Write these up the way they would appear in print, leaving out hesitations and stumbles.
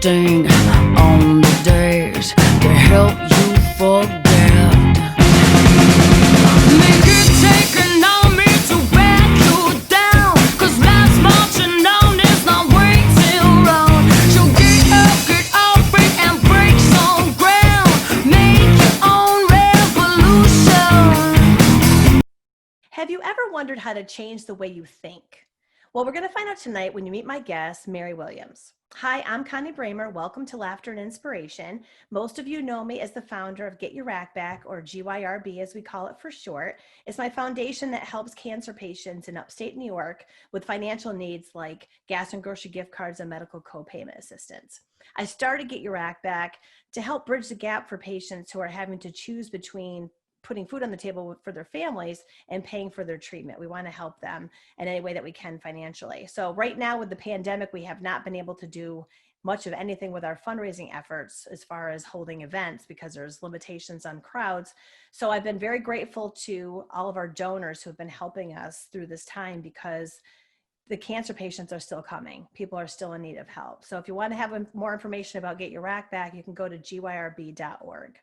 reflecting on the days to help you forget. Make it taking on me to back you down, 'cause life's marching on, it's not waiting around. So get up, get off it and break some ground. Make your own revolution. Have you ever wondered how to change the way you think? Well, we're going to find out tonight when you meet my guest, Mary Williams. Hi, I'm Connie Bramer. Welcome to Laughter and Inspiration. Most of you know me as the founder of Get Your Rack Back, or GYRB as we call it for short. It's my foundation that helps cancer patients in upstate New York with financial needs like gas and grocery gift cards and medical co-payment assistance. I started Get Your Rack Back to help bridge the gap for patients who are having to choose between putting food on the table for their families and paying for their treatment. We want to help them in any way that we can financially. So right now with the pandemic, we have not been able to do much of anything with our fundraising efforts as far as holding events because there's limitations on crowds. So I've been very grateful to all of our donors who have been helping us through this time because the cancer patients are still coming. People are still in need of help. So if you want to have more information about Get Your Rack Back, you can go to gyrb.org.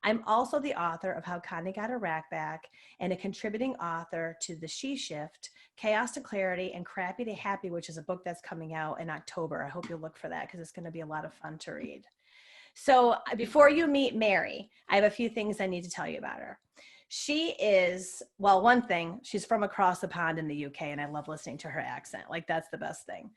I'm also the author of How Connie Got Her Rack Back and a contributing author to The She Shift, Chaos to Clarity, and Crappy to Happy, which is a book that's coming out in October. I hope you'll look for that because it's going to be a lot of fun to read. So before you meet Mary, I have a few things I need to tell you about her. She is, well, one thing, she's from across the pond in the UK, and I love listening to her accent. Like, that's the best thing.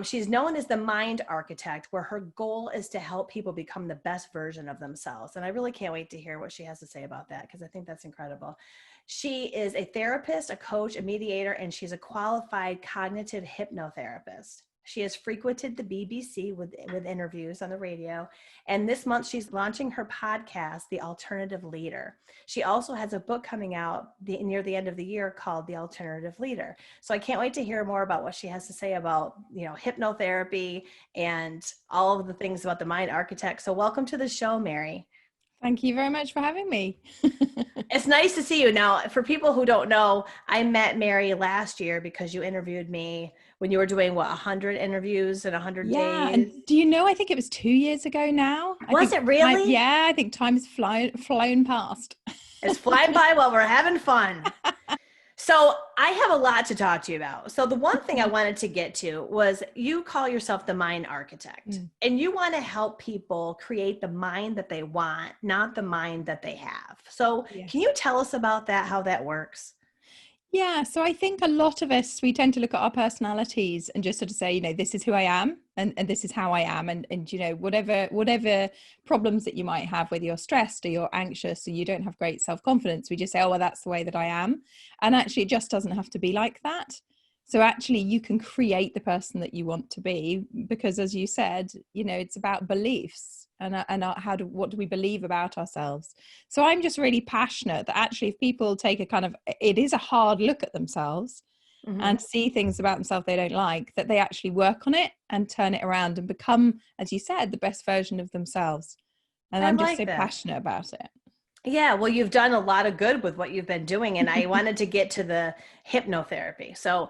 She's known as the mind architect, where her goal is to help people become the best version of themselves. And I really can't wait to hear what she has to say about that, because I think that's incredible. She is a therapist, a coach, a mediator, and she's a qualified cognitive hypnotherapist. She has frequented the BBC with interviews on the radio. And this month she's launching her podcast, The Alternative Leader. She also has a book coming out near the end of the year called The Alternative Leader. So I can't wait to hear more about what she has to say about, hypnotherapy and all of the things about the mind architect. So welcome to the show, Mary. Thank you very much for having me. It's nice to see you. Now, for people who don't know, I met Mary last year because you interviewed me when you were doing, 100 interviews in 100 days? Yeah, and do you know, I think it was 2 years ago now. Was it really? I think time's flown past. It's flying by while we're having fun. So I have a lot to talk to you about. So the one thing I wanted to get to was you call yourself the mind architect, and you want to help people create the mind that they want, not the mind that they have. So Can you tell us about that, how that works? Yeah, so I think a lot of us, we tend to look at our personalities and just sort of say, this is who I am and this is how I am. And whatever problems that you might have, whether you're stressed or you're anxious or you don't have great self-confidence, we just say, oh, well, that's the way that I am. And actually it just doesn't have to be like that. So actually you can create the person that you want to be, because as you said, it's about beliefs and what do we believe about ourselves. So I'm just really passionate that actually if people take it is a hard look at themselves and see things about themselves they don't like, that they actually work on it and turn it around and become, as you said, the best version of themselves. And I'm just so passionate about it. Yeah, well, you've done a lot of good with what you've been doing, and I wanted to get to the hypnotherapy. So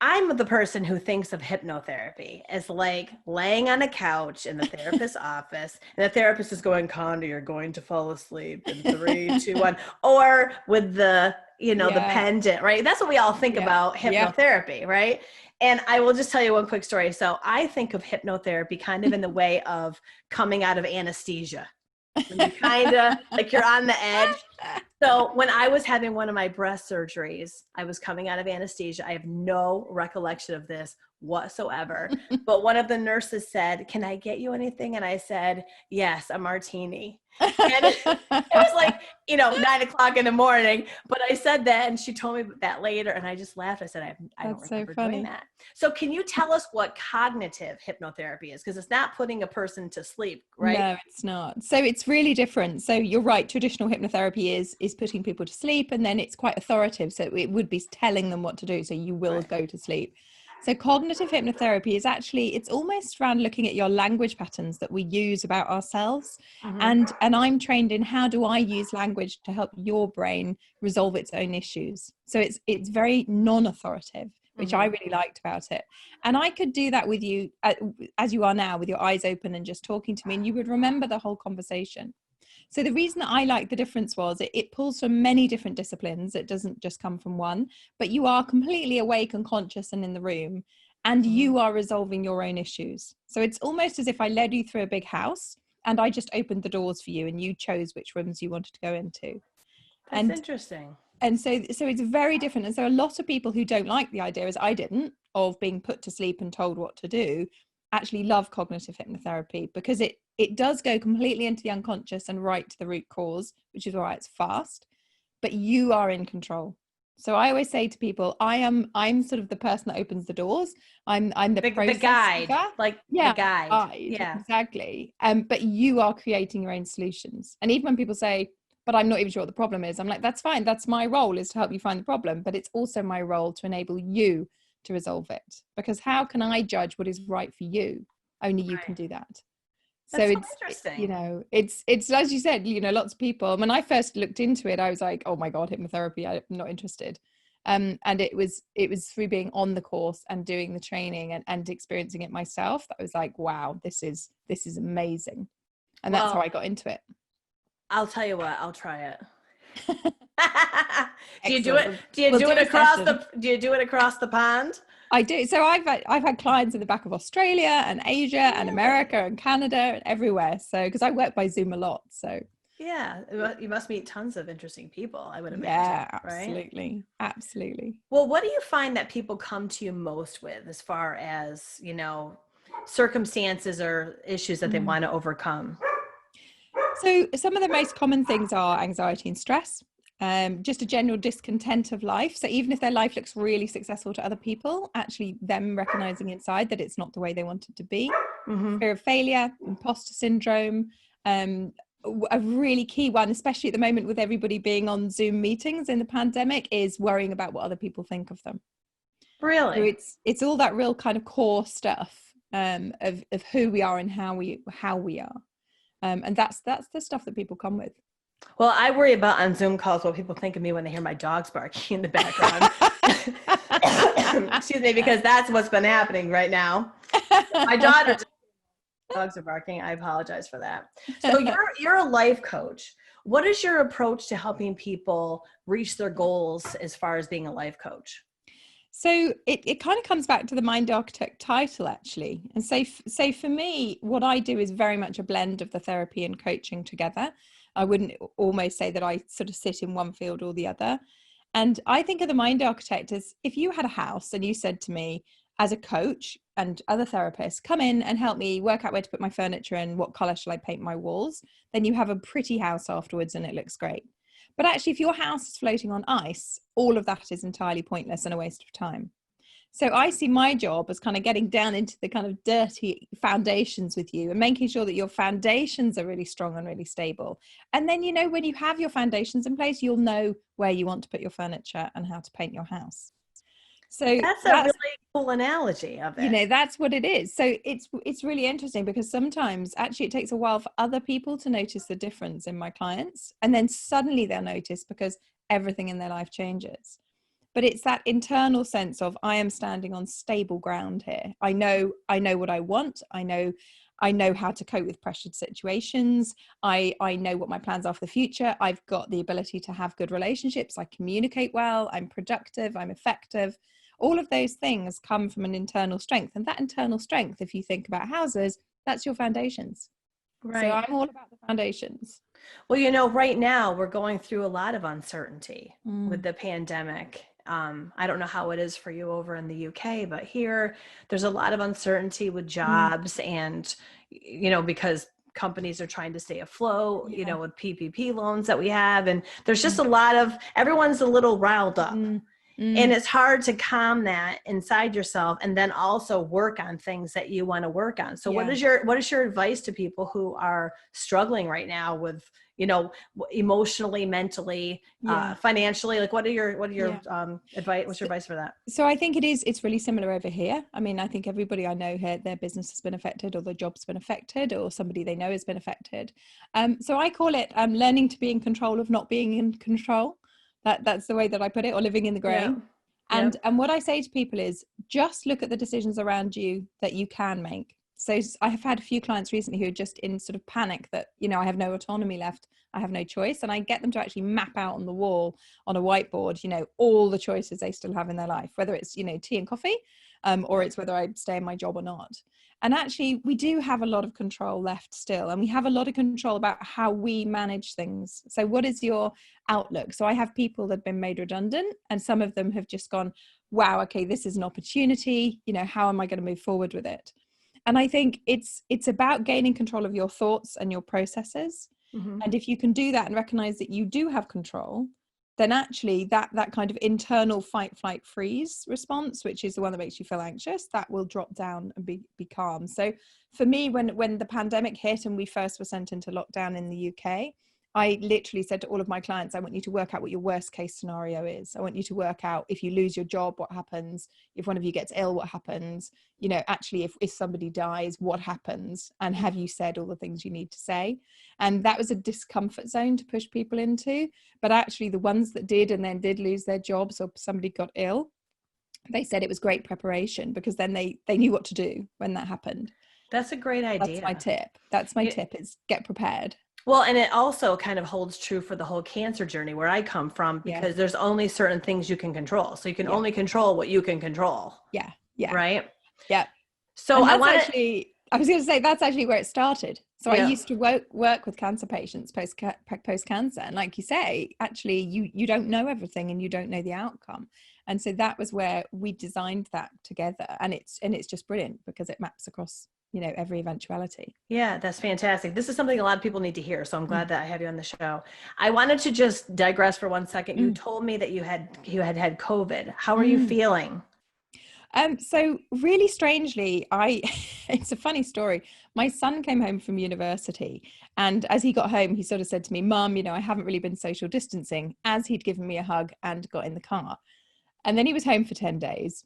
I'm the person who thinks of hypnotherapy as like laying on a couch in the therapist's office, and the therapist is going, Connie, you're going to fall asleep in 3, 2, 1, or with the, the pendant, right? That's what we all think about hypnotherapy, right? And I will just tell you one quick story. So I think of hypnotherapy kind of in the way of coming out of anesthesia. You kind of like you're on the edge. So when I was having one of my breast surgeries, I was coming out of anesthesia. I have no recollection of this whatsoever. But one of the nurses said, can I get you anything? And I said, yes, a martini. And it was like, 9:00 in the morning. But I said that, and she told me that later, and I just laughed. I said, I don't remember doing that. So can you tell us what cognitive hypnotherapy is? Because it's not putting a person to sleep, right? No, it's not. So it's really different. So you're right. Traditional hypnotherapy is putting people to sleep, and then it's quite authoritative. So it would be telling them what to do. So you will go to sleep. So cognitive hypnotherapy is actually, it's almost around looking at your language patterns that we use about ourselves. And I'm trained in how do I use language to help your brain resolve its own issues. So it's very non-authoritative, which I really liked about it. And I could do that with you as you are now, with your eyes open and just talking to me, and you would remember the whole conversation. So the reason that I liked the difference was it pulls from many different disciplines. It doesn't just come from one, but you are completely awake and conscious and in the room, and you are resolving your own issues. So it's almost as if I led you through a big house and I just opened the doors for you and you chose which rooms you wanted to go into. That's interesting. And so it's very different. And so a lot of people who don't like the idea, as I didn't, of being put to sleep and told what to do, actually love cognitive hypnotherapy, because it does go completely into the unconscious and right to the root cause, which is why it's fast, but you are in control. So I always say to people, I'm sort of the person that opens the doors. I'm the guide, the guide. Yeah, exactly. But you are creating your own solutions. And even when people say, but I'm not even sure what the problem is, I'm like, that's fine. That's my role, is to help you find the problem. But it's also my role to enable you to resolve it. Because how can I judge what is right for you? Only you can do that. That's so so it's interesting. You know, it's as you said, you know, lots of people, when I first looked into it, I was like, oh my God, hypnotherapy, I'm not interested. And it was through being on the course and doing the training and experiencing it myself that I was like, wow, this is amazing. And that's how I got into it. I'll tell you what, I'll try it. Do you We'll do it across the pond? I do. So I've had clients in the back of Australia and Asia and America and Canada and everywhere. So because I work by Zoom a lot. So yeah, you must meet tons of interesting people, I would imagine. Yeah, absolutely. Right? Absolutely. Well, what do you find that people come to you most with, as far as, you know, circumstances or issues that they want to overcome? So some of the most common things are anxiety and stress, just a general discontent of life. So even if their life looks really successful to other people, actually them recognizing inside that it's not the way they want it to be. Fear of failure, imposter syndrome, a really key one, especially at the moment with everybody being on Zoom meetings in the pandemic, is worrying about what other people think of them. Really? So it's all that real kind of core stuff of who we are and how we are. And that's the stuff that people come with. Well, I worry about on Zoom calls what people think of me when they hear my dogs barking in the background. Excuse me, because that's what's been happening right now. My daughter, dogs are barking. I apologize for that. So you're a life coach. What is your approach to helping people reach their goals as far as being a life coach? So it kind of comes back to the Mind Architect title, actually. And so for me, what I do is very much a blend of the therapy and coaching together. I wouldn't almost say that I sort of sit in one field or the other. And I think of the Mind Architect as, if you had a house and you said to me, as a coach and other therapists, come in and help me work out where to put my furniture and what color shall I paint my walls, then you have a pretty house afterwards and it looks great. But actually, if your house is floating on ice, all of that is entirely pointless and a waste of time. So I see my job as kind of getting down into the kind of dirty foundations with you and making sure that your foundations are really strong and really stable. And then, you know, when you have your foundations in place, you'll know where you want to put your furniture and how to paint your house. So that's a really cool analogy of it. You know, that's what it is. So it's really interesting, because sometimes actually it takes a while for other people to notice the difference in my clients, and then suddenly they'll notice because everything in their life changes. But it's that internal sense of, I am standing on stable ground here. I know what I want. I know how to cope with pressured situations. I know what my plans are for the future. I've got the ability to have good relationships. I communicate well. I'm productive. I'm effective. All of those things come from an internal strength. And that internal strength, if you think about houses, that's your foundations. Right. So I'm all about the foundations. Well, you know, right now we're going through a lot of uncertainty with the pandemic. I don't know how it is for you over in the UK, but here there's a lot of uncertainty with jobs and, you know, because companies are trying to stay afloat, you know, with PPP loans that we have. And there's just a lot of, everyone's a little riled up. And it's hard to calm that inside yourself and then also work on things that you want to work on. So what is your advice to people who are struggling right now with, you know, emotionally, mentally, financially? Like what are your advice? What's your advice for that? So I think it's really similar over here. I mean, I think everybody I know here, their business has been affected, or their job's been affected, or somebody they know has been affected. So I call it learning to be in control of not being in control. That's the way that I put it, or living in the gray. And Yep. and what I say to people is just look at the decisions around you that you can make. So I have had a few clients recently who are just in sort of panic that, I have no autonomy left. I have no choice. And I get them to actually map out on the wall on a whiteboard, all the choices they still have in their life, whether it's, tea and coffee, or it's whether I stay in my job or not. And actually, we do have a lot of control left still. And we have a lot of control about how we manage things. So what is your outlook? So I have people that have been made redundant, and some of them have just gone, wow, okay, this is an opportunity. How am I going to move forward with it? And I think it's about gaining control of your thoughts and your processes. Mm-hmm. And if you can do that and recognize that you do have control, then actually that kind of internal fight, flight, freeze response, which is the one that makes you feel anxious, that will drop down and be calm. So for me, when the pandemic hit and we first were sent into lockdown in the UK, I literally said to all of my clients, I want you to work out what your worst case scenario is. I want you to work out if you lose your job, what happens? If one of you gets ill, what happens? Actually, if somebody dies, what happens? And have you said all the things you need to say? And that was a discomfort zone to push people into. But actually, the ones that did and then did lose their jobs or somebody got ill, they said it was great preparation because then they knew what to do when that happened. That's a great idea. That's my tip is get prepared. Well, and it also kind of holds true for the whole cancer journey where I come from, because there's only certain things you can control. So you can only control what you can control. Yeah. Right? Yeah. So I was going to say that's actually where it started. So I used to work with cancer patients post cancer, and like you say, actually you don't know everything and you don't know the outcome. And so that was where we designed that together, and it's just brilliant because it maps across every eventuality. Yeah, that's fantastic. This is something a lot of people need to hear. So I'm glad that I have you on the show. I wanted to just digress for 1 second. You told me that you had COVID. How are you feeling? So really strangely, it's a funny story. My son came home from university, and as he got home, he sort of said to me, Mum, I haven't really been social distancing, as he'd given me a hug and got in the car. And then he was home for 10 days.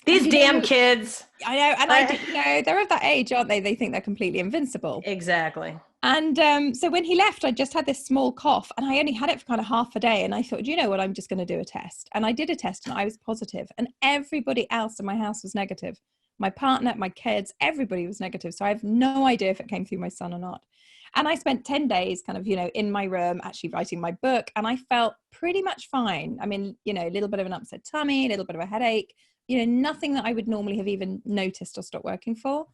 These damn kids. I know. And they're of that age, aren't they? They think they're completely invincible. Exactly. And so when he left, I just had this small cough, and I only had it for kind of half a day. And I thought, you know what, I'm just going to do a test. And I did a test and I was positive, and everybody else in my house was negative. My partner, my kids, everybody was negative. So I have no idea if it came through my son or not. And I spent 10 days kind of, in my room, actually writing my book. And I felt pretty much fine. I mean, a little bit of an upset tummy, a little bit of a headache, nothing that I would normally have even noticed or stopped working for.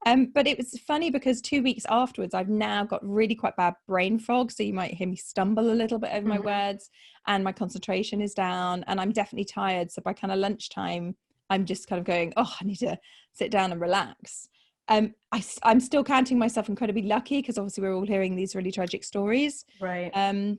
But it was funny because 2 weeks afterwards, I've now got really quite bad brain fog. So you might hear me stumble a little bit over my words, and my concentration is down, and I'm definitely tired. So by kind of lunchtime, I'm just kind of going, oh, I need to sit down and relax. I'm still counting myself incredibly lucky because obviously we're all hearing these really tragic stories. Right.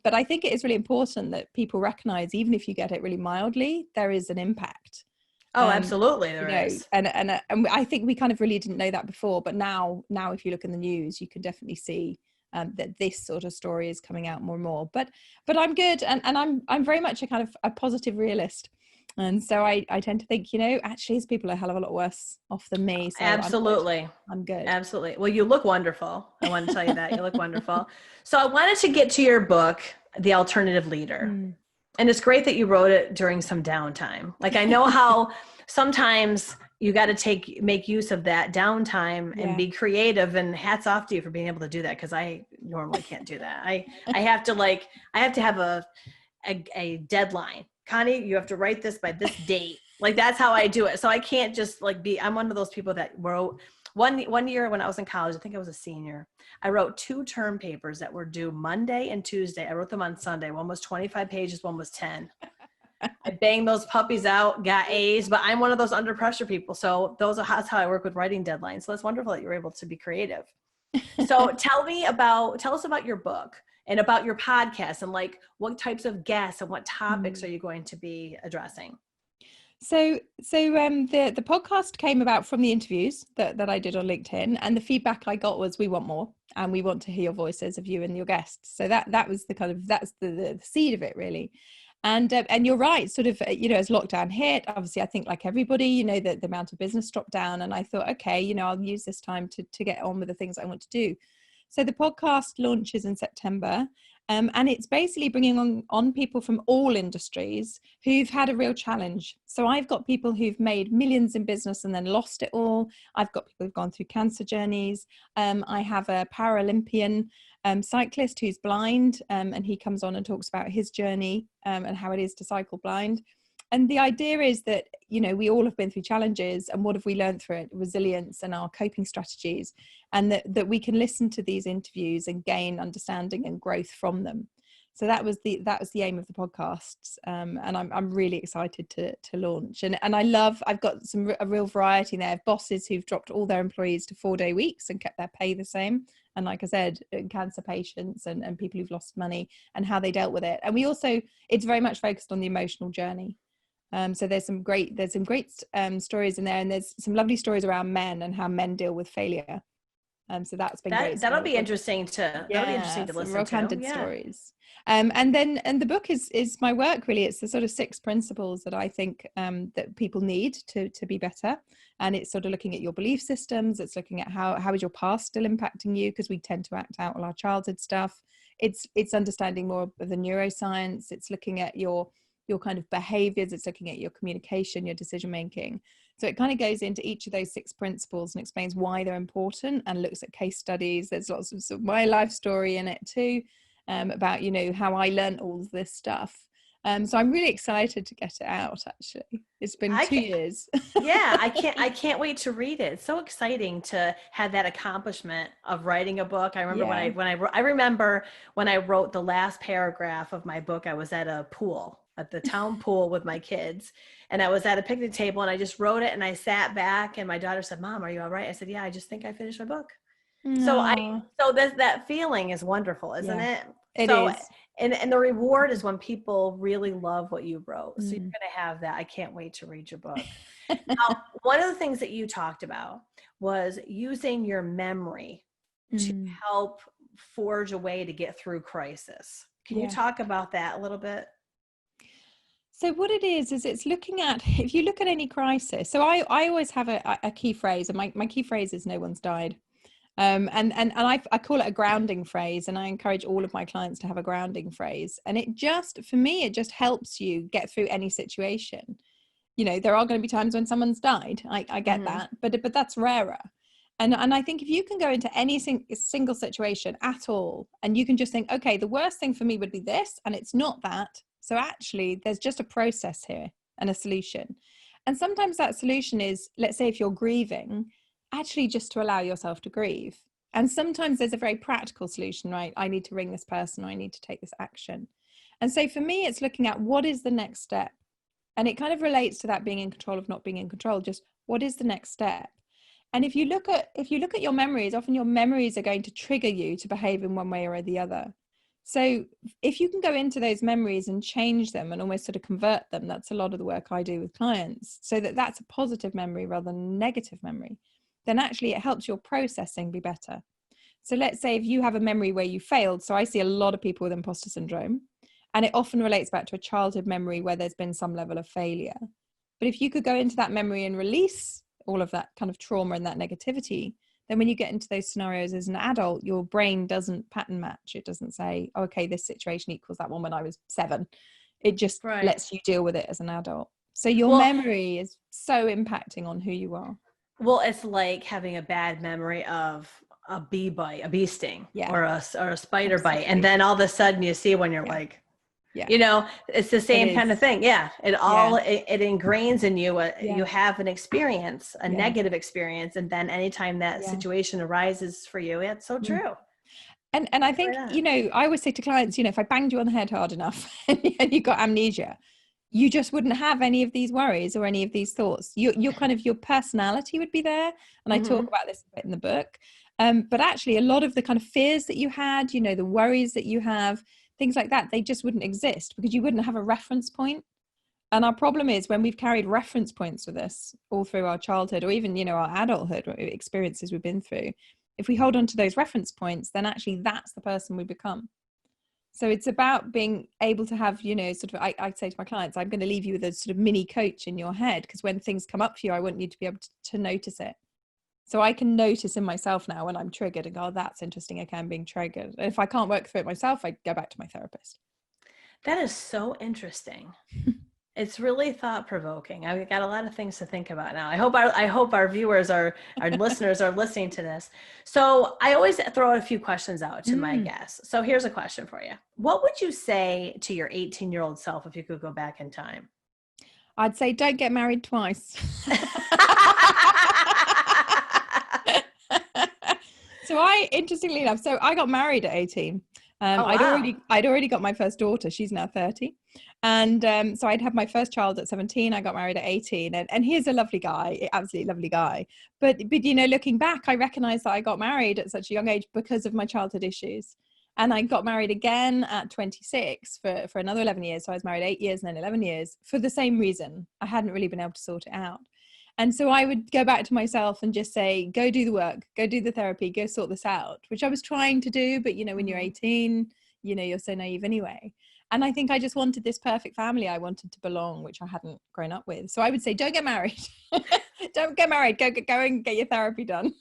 But I think it is really important that people recognize, even if you get it really mildly, there is an impact. Oh, absolutely. There is. And I think we kind of really didn't know that before, but now if you look in the news, you can definitely see that this sort of story is coming out more and more. But I'm good, and I'm very much a kind of a positive realist. And so I tend to think, actually these people are a hell of a lot worse off than me. So Absolutely. I'm good. Absolutely. Well, you look wonderful. I want to tell you that. You look wonderful. So I wanted to get to your book, The Alternative Leader. And it's great that you wrote it during some downtime. Like, I know how sometimes you got to make use of that downtime and be creative, and hats off to you for being able to do that. Cause I normally can't do that. I have to have a deadline. Connie, you have to write this by this date. Like, that's how I do it. So I can't just I'm one of those people that wrote one year when I was in college, I think I was a senior, I wrote 2 term papers that were due Monday and Tuesday. I wrote them on Sunday. One was 25 pages, one was 10. I banged those puppies out, got A's, but I'm one of those under pressure people. So that's how I work with writing deadlines. So that's wonderful that you're able to be creative. So tell us about your book and about your podcast, and like what types of guests and what topics are you going to be addressing? So the podcast came about from the interviews that I did on LinkedIn, and the feedback I got was, we want more, and we want to hear your voices of you and your guests. So that was that's the seed of it, really. And you're right, sort of, as lockdown hit, obviously I think like everybody, the amount of business dropped down, and I thought, okay, I'll use this time to get on with the things I want to do. So the podcast launches in September, And it's basically bringing on people from all industries who've had a real challenge. So I've got people who've made millions in business and then lost it all. I've got people who've gone through cancer journeys. I have a Paralympian cyclist who's blind, and he comes on and talks about his journey and how it is to cycle blind. And the idea is that, you know, we all have been through challenges, and what have we learned through it? Resilience and our coping strategies, and that we can listen to these interviews and gain understanding and growth from them. So that was the aim of the podcasts, and I'm really excited to launch. And I've got a real variety there of bosses who've dropped all their employees to 4-day weeks and kept their pay the same. And like I said, cancer patients and people who've lost money and how they dealt with it. And it's very much focused on the emotional journey. So there's some great stories in there, and there's some lovely stories around men and how men deal with failure. So that's been great. That'll be interesting to listen real to. candid stories. And the book is my work, really. It's the sort of 6 principles that I think that people need to be better. And it's sort of looking at your belief systems. It's looking at how is your past still impacting you, because we tend to act out all our childhood stuff. It's understanding more of the neuroscience. It's looking at your kind of behaviors. It's looking at your communication, your decision making. So it kind of goes into each of those 6 principles and explains why they're important, and looks at case studies. There's lots of, sort of my life story in it too, about, you know, how I learned all of this stuff. So I'm really excited to get it out. Actually, it's been 2 years. Yeah, I can't wait to read it. It's so exciting to have that accomplishment of writing a book. I remember when I wrote the last paragraph of my book. I was at a pool, at the town pool with my kids, and I was at a picnic table, and I just wrote it, and I sat back, and my daughter said, "Mom, are you all right?" I said, "Yeah, I just think I finished my book." No. So that feeling is wonderful, isn't it? It is. And the reward is when people really love what you wrote. So you're going to have that. I can't wait to read your book. Now, one of the things that you talked about was using your memory to help forge a way to get through crisis. Can you talk about that a little bit? So what it is it's looking at, if you look at any crisis, so I always have a key phrase, and my key phrase is "no one's died." And I call it a grounding phrase, and I encourage all of my clients to have a grounding phrase. And it just helps you get through any situation. You know, there are going to be times when someone's died. I get that, but that's rarer. And I think if you can go into any single situation at all, and you can just think, okay, the worst thing for me would be this, and it's not that. So actually, there's just a process here and a solution. And sometimes that solution is, let's say if you're grieving, actually just to allow yourself to grieve. And sometimes there's a very practical solution, right? I need to ring this person, or I need to take this action. And so for me, it's looking at what is the next step. And it kind of relates to that being in control of not being in control. Just what is the next step? And if you look at your memories, often your memories are going to trigger you to behave in one way or the other. So if you can go into those memories and change them and almost sort of convert them, that's a lot of the work I do with clients, so that that's a positive memory rather than a negative memory, then actually it helps your processing be better. So let's say if you have a memory where you failed. So I see a lot of people with imposter syndrome, and it often relates back to a childhood memory where there's been some level of failure. But if you could go into that memory and release all of that kind of trauma and that negativity, then when you get into those scenarios as an adult, your brain doesn't pattern match. It doesn't say, oh, okay, this situation equals that one when I was 7. It just lets you deal with it as an adult. So your memory is so impacting on who you are. Well, it's like having a bad memory of a bee bite, a bee sting, or a spider bite. And then all of a sudden you see when you're like, you know, it's the same kind of thing. Yeah. It ingrains in you. You have an experience, a negative experience. And then anytime that situation arises for you, it's so true. And I think, you know, I always say to clients, you know, if I banged you on the head hard enough and you got amnesia, you just wouldn't have any of these worries or any of these thoughts. Your kind of your personality would be there. And I talk about this a bit in the book. But actually a lot of the kind of fears that you had, you know, the worries that you have, things like that, they just wouldn't exist because you wouldn't have a reference point. And our problem is when we've carried reference points with us all through our childhood, or even, you know, our adulthood experiences we've been through, if we hold on to those reference points, then actually that's the person we become. So it's about being able to have, you know, sort of, I say to my clients, I'm going to leave you with a sort of mini coach in your head, because when things come up for you, I want you to be able to notice it. So I can notice in myself now when I'm triggered and go, oh, that's interesting. Okay, I'm being triggered. And if I can't work through it myself, I go back to my therapist. That is so interesting. It's really thought provoking. I've got a lot of things to think about now. I hope our viewers our listeners are listening to this. So I always throw out a few questions out to my guests. So here's a question for you. What would you say to your 18-year-old self if you could go back in time? I'd say don't get married twice. So interestingly enough, I got married at 18. I'd already got my first daughter. She's now 30. And so I'd had my first child at 17. I got married at 18. And he's a lovely guy, absolutely lovely guy. But looking back, I recognize that I got married at such a young age because of my childhood issues. And I got married again at 26 for another 11 years. So I was married 8 years and then 11 years for the same reason. I hadn't really been able to sort it out. And so I would go back to myself and just say, go do the work, go do the therapy, go sort this out, which I was trying to do. But, when you're 18, you're so naive anyway. And I think I just wanted this perfect family. I wanted to belong, which I hadn't grown up with. So I would say, don't get married. Don't get married. Go and get your therapy done.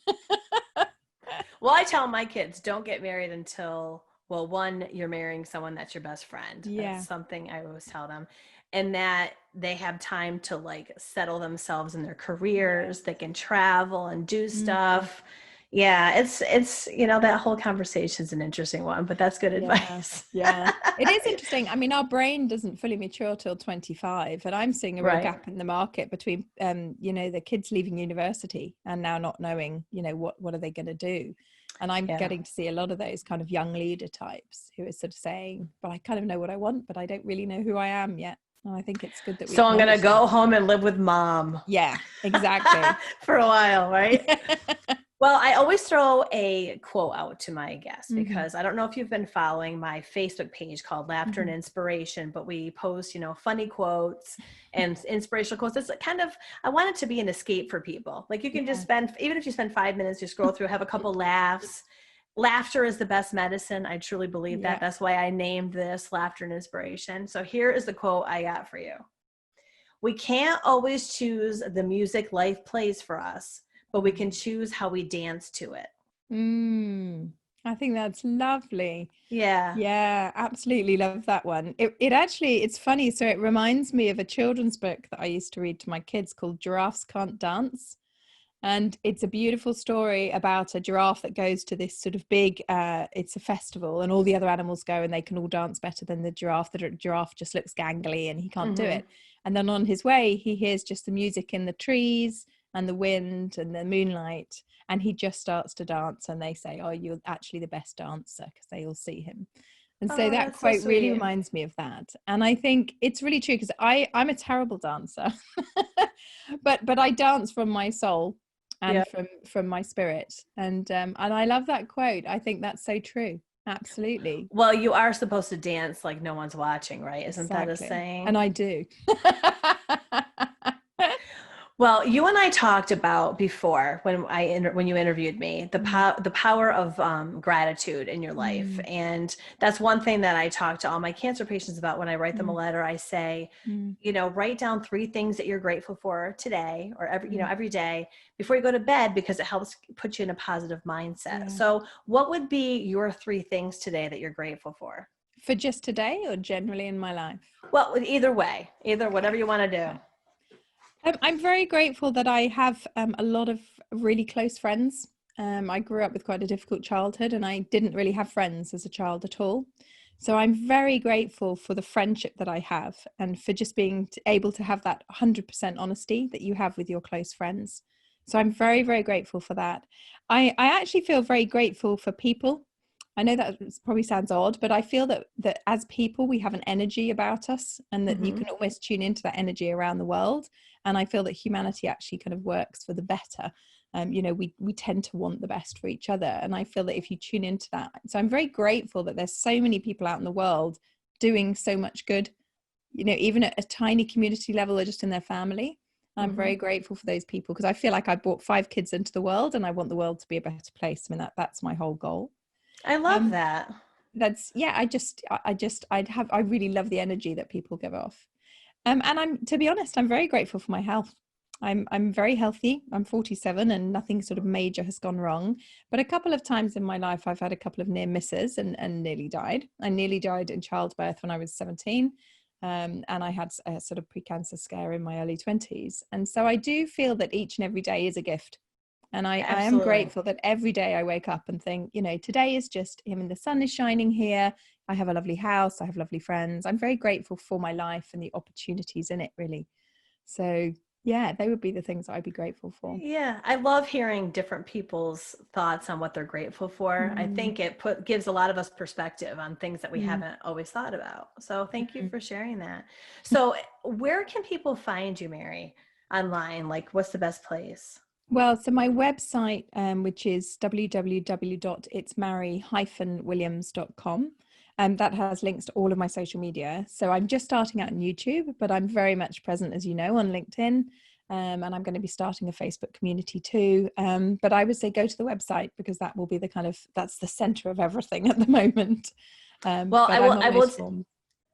Well, I tell my kids, don't get married until, well, one, you're marrying someone that's your best friend. Yeah. That's something I always tell them. And that they have time to like settle themselves in their careers. They can travel and do stuff. Yeah, it's that whole conversation is an interesting one, but that's good advice. Yeah, it is interesting. I mean, our brain doesn't fully mature till 25, and I'm seeing a real gap in the market between the kids leaving university and now not knowing what are they going to do. And I'm getting to see a lot of those kind of young leader types who are sort of saying, but I kind of know what I want, but I don't really know who I am yet. And I think it's good that So I'm going to go home and live with mom. Yeah, exactly. For a while, right? Well, I always throw a quote out to my guests because I don't know if you've been following my Facebook page called Laughter and Inspiration, but we post, funny quotes and inspirational quotes. It's kind of, I want it to be an escape for people. Like you can just spend, even if you spend 5 minutes, you scroll through, have a couple laughs. Laughter is the best medicine. I truly believe that. That's why I named this Laughter and Inspiration. So here is the quote I got for you. We can't always choose the music life plays for us, but we can choose how we dance to it. I think that's lovely. Yeah, Absolutely love that one. It actually, it's funny. So it reminds me of a children's book that I used to read to my kids called Giraffes Can't Dance. And it's a beautiful story about a giraffe that goes to this sort of big, it's a festival, and all the other animals go and they can all dance better than the giraffe. The giraffe just looks gangly and he can't do it. And then on his way, he hears just the music in the trees and the wind and the moonlight, and he just starts to dance, and they say, oh, you're actually the best dancer, because they all see him. And so that quote really reminds me of that. And I think it's really true, because I'm a terrible dancer, but I dance from my soul and from my spirit. And I love that quote. I think that's so true. Absolutely. Well, you are supposed to dance like no one's watching, right? Isn't that a saying? And I do. Well, you and I talked about before when you interviewed me, the power of gratitude in your life. And that's one thing that I talk to all my cancer patients about when I write them a letter. I say, write down 3 things that you're grateful for today or every day before you go to bed, because it helps put you in a positive mindset. Yeah. So what would be your 3 things today that you're grateful for? For just today or generally in my life? Well, either way, whatever you want to do. I'm very grateful that I have a lot of really close friends. I grew up with quite a difficult childhood, and I didn't really have friends as a child at all. So I'm very grateful for the friendship that I have, and for just being able to have that 100% honesty that you have with your close friends. So I'm very, very grateful for that. I actually feel very grateful for people. I know that probably sounds odd, but I feel that as people, we have an energy about us, and that you can almost tune into that energy around the world. And I feel that humanity actually kind of works for the better. We tend to want the best for each other. And I feel that if you tune into that, so I'm very grateful that there's so many people out in the world doing so much good, even at a tiny community level or just in their family. I'm very grateful for those people, because I feel like I brought 5 kids into the world, and I want the world to be a better place. I mean, that's my whole goal. I love that. I really love the energy that people give off. And to be honest, I'm very grateful for my health. I'm very healthy. I'm 47 and nothing sort of major has gone wrong. But a couple of times in my life, I've had a couple of near misses and nearly died. I nearly died in childbirth when I was 17. And I had a sort of precancer scare in my early 20s. And so I do feel that each and every day is a gift. And I am grateful that every day I wake up and think, you know, today is just, I mean, the sun is shining here. I have a lovely house. I have lovely friends. I'm very grateful for my life and the opportunities in it, really. So yeah, they would be the things I'd be grateful for. Yeah, I love hearing different people's thoughts on what they're grateful for. I think it gives a lot of us perspective on things that we haven't always thought about. So thank you for sharing that. So where can people find you, Mary, online? Like, what's the best place? Well, so my website, which is www.itsmary-williams.com, that has links to all of my social media. So I'm just starting out on YouTube, but I'm very much present, as you know, on LinkedIn. And I'm going to be starting a Facebook community too. But I would say go to the website, because that will be that's the center of everything at the moment. Well,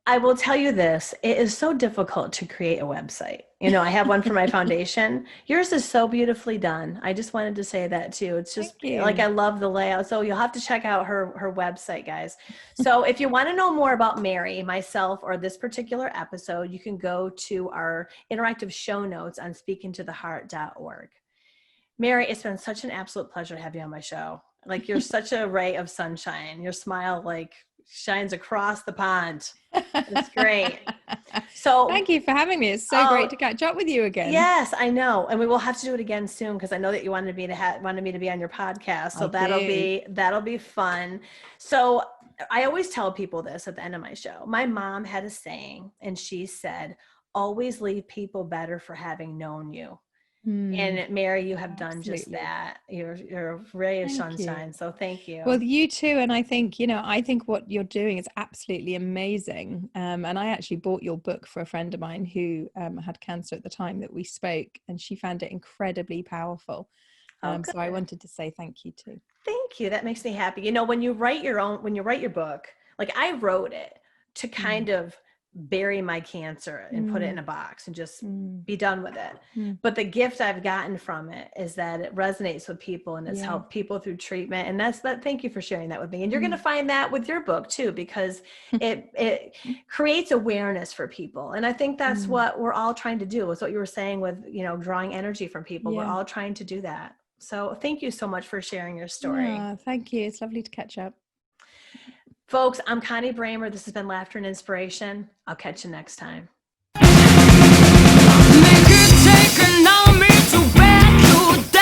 I will tell you this. It is so difficult to create a website. You know, I have one for my foundation. Yours is so beautifully done. I just wanted to say that too. It's just like, I love the layout. So you'll have to check out her website, guys. So if you want to know more about Mary, myself, or this particular episode, you can go to our interactive show notes on speakingtotheheart.org. Mary, it's been such an absolute pleasure to have you on my show. Like, you're such a ray of sunshine. Your smile shines across the pond. It's great. So thank you for having me. It's so great to catch up with you again. Yes, I know. And we will have to do it again soon, because I know that you wanted me to be on your podcast. So that'll be fun. So I always tell people this at the end of my show. My mom had a saying, and she said, always leave people better for having known you. And Mary, you have done just that. You're a ray of sunshine. So thank you. Well, you too. And I think, I think what you're doing is absolutely amazing. And I actually bought your book for a friend of mine who had cancer at the time that we spoke, and she found it incredibly powerful. So I wanted to say thank you too. Thank you. That makes me happy. When you write your book, like, I wrote it to kind of bury my cancer and put it in a box and just be done with it. But the gift I've gotten from it is that it resonates with people, and it's helped people through treatment. And thank you for sharing that with me. And you're going to find that with your book too, because it creates awareness for people. And I think that's what we're all trying to do, is what you were saying with, drawing energy from people. We're all trying to do that. So thank you so much for sharing your story. Thank you. It's lovely to catch up. Folks, I'm Connie Bramer. This has been Laughter and Inspiration. I'll catch you next time. Make it take an army to back you down.